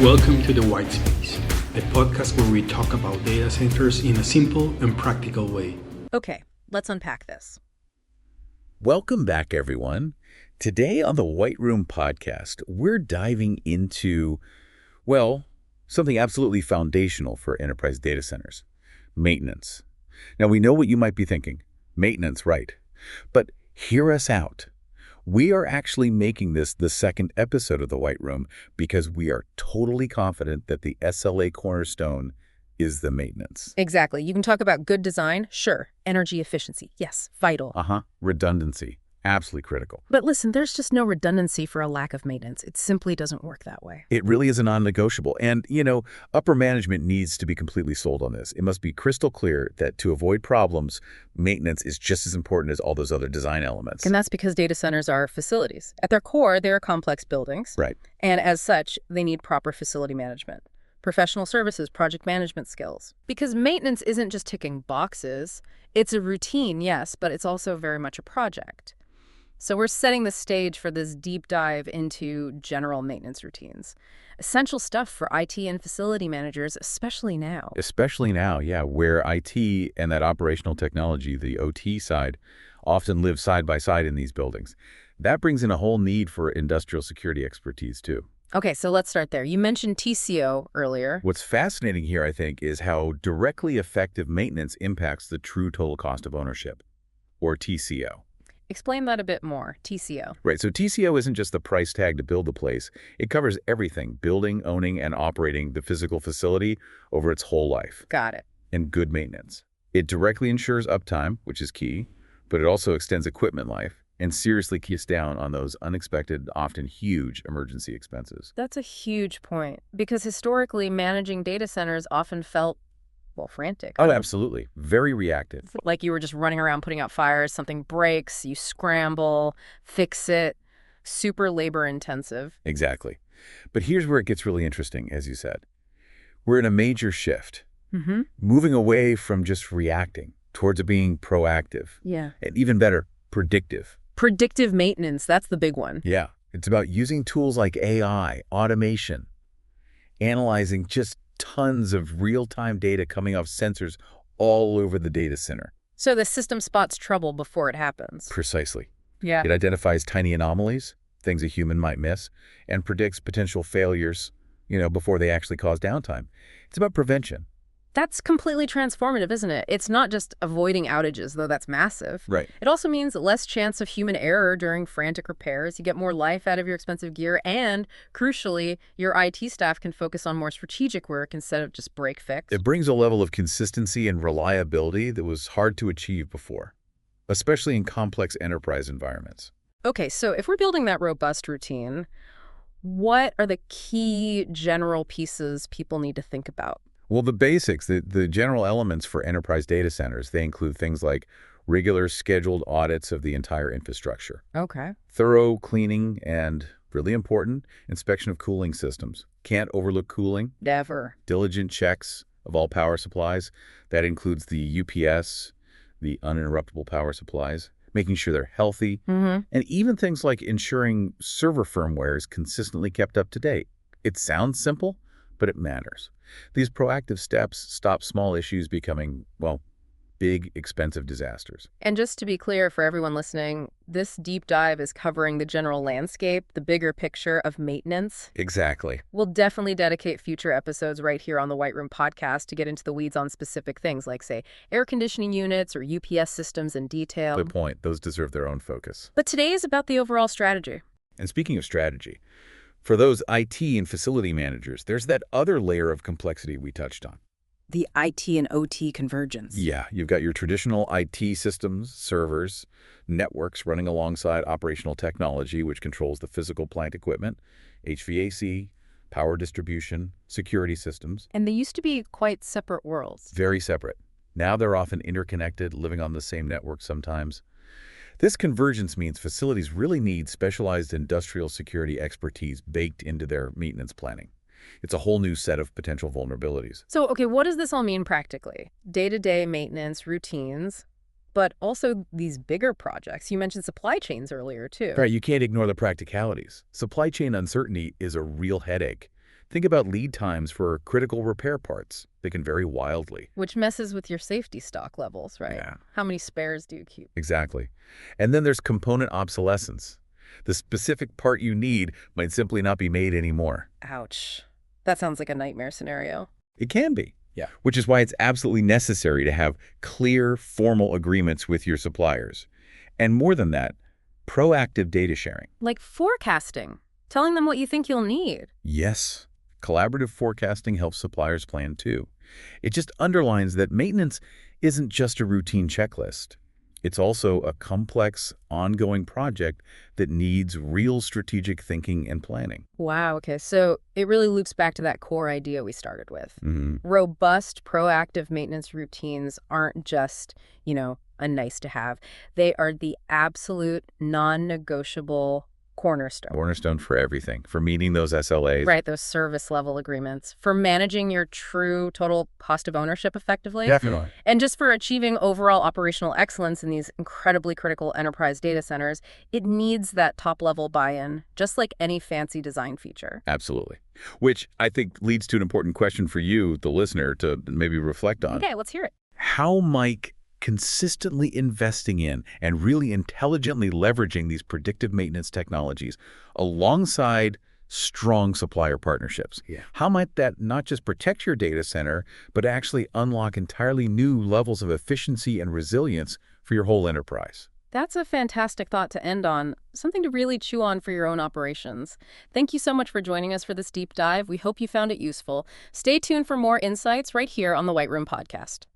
Welcome to The White Space, a podcast where we talk about data centers in a simple and practical way. Okay, let's unpack this. Welcome back, everyone. Today on the White Room podcast, we're diving into, well, something absolutely foundational for enterprise data centers: maintenance. Now, we know what you might be thinking. Maintenance, right. But hear us out. We are actually making this the second episode of the White Room because we are totally confident that the SLA cornerstone is the maintenance. Exactly. You can talk about good design, sure. Energy efficiency, yes, vital. Redundancy, absolutely critical. But listen, there's just no redundancy for a lack of maintenance. It simply doesn't work that way. It really is a non-negotiable. And, upper management needs to be completely sold on this. It must be crystal clear that to avoid problems, maintenance is just as important as all those other design elements. And that's because data centers are facilities. At their core, they are complex buildings. Right. And as such, they need proper facility management, professional services, project management skills. Because maintenance isn't just ticking boxes. It's a routine, yes, but it's also very much a project. So we're setting the stage for this deep dive into general maintenance routines. Essential stuff for IT and facility managers, especially now. Especially now, yeah, where IT and that operational technology, the OT side, often live side by side in these buildings. That brings in a whole need for industrial security expertise, too. Okay, so let's start there. You mentioned TCO earlier. What's fascinating here, I think, is how directly effective maintenance impacts the true total cost of ownership, or TCO. Explain that a bit more, TCO. Right, so TCO isn't just the price tag to build the place. It covers everything: building, owning, and operating the physical facility over its whole life. Got it. And good maintenance. It directly ensures uptime, which is key, but it also extends equipment life and seriously keeps down on those unexpected, often huge emergency expenses. That's a huge point, because historically, managing data centers often felt frantic. Oh, absolutely. Very reactive. Like you were just running around putting out fires, something breaks, you scramble, fix it. Super labor intensive. Exactly. But here's where it gets really interesting, as you said. We're in a major shift, moving away from just reacting towards it being proactive. Yeah. And even better, predictive. Predictive maintenance, that's the big one. Yeah. It's about using tools like AI, automation, analyzing just tons of real-time data coming off sensors all over the data center. So the system spots trouble before it happens. Precisely. Yeah. It identifies tiny anomalies, things a human might miss, and predicts potential failures, before they actually cause downtime. It's about prevention. That's completely transformative, isn't it? It's not just avoiding outages, though that's massive. Right. It also means less chance of human error during frantic repairs. You get more life out of your expensive gear, and crucially, your IT staff can focus on more strategic work instead of just break fix. It brings a level of consistency and reliability that was hard to achieve before, especially in complex enterprise environments. Okay, so if we're building that robust routine, what are the key general pieces people need to think about? Well, the basics, the general elements for enterprise data centers, they include things like regular scheduled audits of the entire infrastructure, Okay. thorough cleaning, and, really important, inspection of cooling systems. Can't overlook cooling. Never. Diligent checks of all power supplies. That includes the UPS, the uninterruptible power supplies, making sure they're healthy, and even things like ensuring server firmware is consistently kept up to date. It sounds simple, but it matters. These proactive steps stop small issues becoming, big, expensive disasters. And just to be clear for everyone listening, this deep dive is covering the general landscape, the bigger picture of maintenance. Exactly. We'll definitely dedicate future episodes right here on the White Room podcast to get into the weeds on specific things like, say, air conditioning units or UPS systems in detail. Good point. Those deserve their own focus. But today is about the overall strategy. And speaking of strategy, for those IT and facility managers, there's that other layer of complexity we touched on. The IT and OT convergence. Yeah, you've got your traditional IT systems, servers, networks running alongside operational technology, which controls the physical plant equipment, HVAC, power distribution, security systems. And they used to be quite separate worlds. Very separate. Now they're often interconnected, living on the same network sometimes. This convergence means facilities really need specialized industrial security expertise baked into their maintenance planning. It's a whole new set of potential vulnerabilities. So, okay, what does this all mean practically? Day-to-day maintenance, routines, but also these bigger projects. You mentioned supply chains earlier, too. Right, you can't ignore the practicalities. Supply chain uncertainty is a real headache. Think about lead times for critical repair parts. They can vary wildly. Which messes with your safety stock levels, right? Yeah. How many spares do you keep? Exactly. And then there's component obsolescence. The specific part you need might simply not be made anymore. Ouch. That sounds like a nightmare scenario. It can be. Yeah. Which is why it's absolutely necessary to have clear, formal agreements with your suppliers. And more than that, proactive data sharing. Like forecasting, telling them what you think you'll need. Yes. Collaborative forecasting helps suppliers plan too. It just underlines that maintenance isn't just a routine checklist. It's also a complex, ongoing project that needs real strategic thinking and planning. Wow, okay, so it really loops back to that core idea we started with. Mm-hmm. Robust, proactive maintenance routines aren't just, a nice to have. They are the absolute non-negotiable cornerstone For everything, for meeting those SLAs. Right, those service level agreements, for managing your true total cost of ownership effectively. Definitely. And just for achieving overall operational excellence in these incredibly critical enterprise data centers, it needs that top-level buy-in, just like any fancy design feature. Absolutely. Which I think leads to an important question for you, the listener, to maybe reflect on. Okay, let's hear it. How might consistently investing in and really intelligently leveraging these predictive maintenance technologies alongside strong supplier partnerships, how might that not just protect your data center, but actually unlock entirely new levels of efficiency and resilience for your whole enterprise? That's a fantastic thought to end on, something to really chew on for your own operations. Thank you so much for joining us for this deep dive. We hope you found it useful. Stay tuned for more insights right here on the White Room Podcast.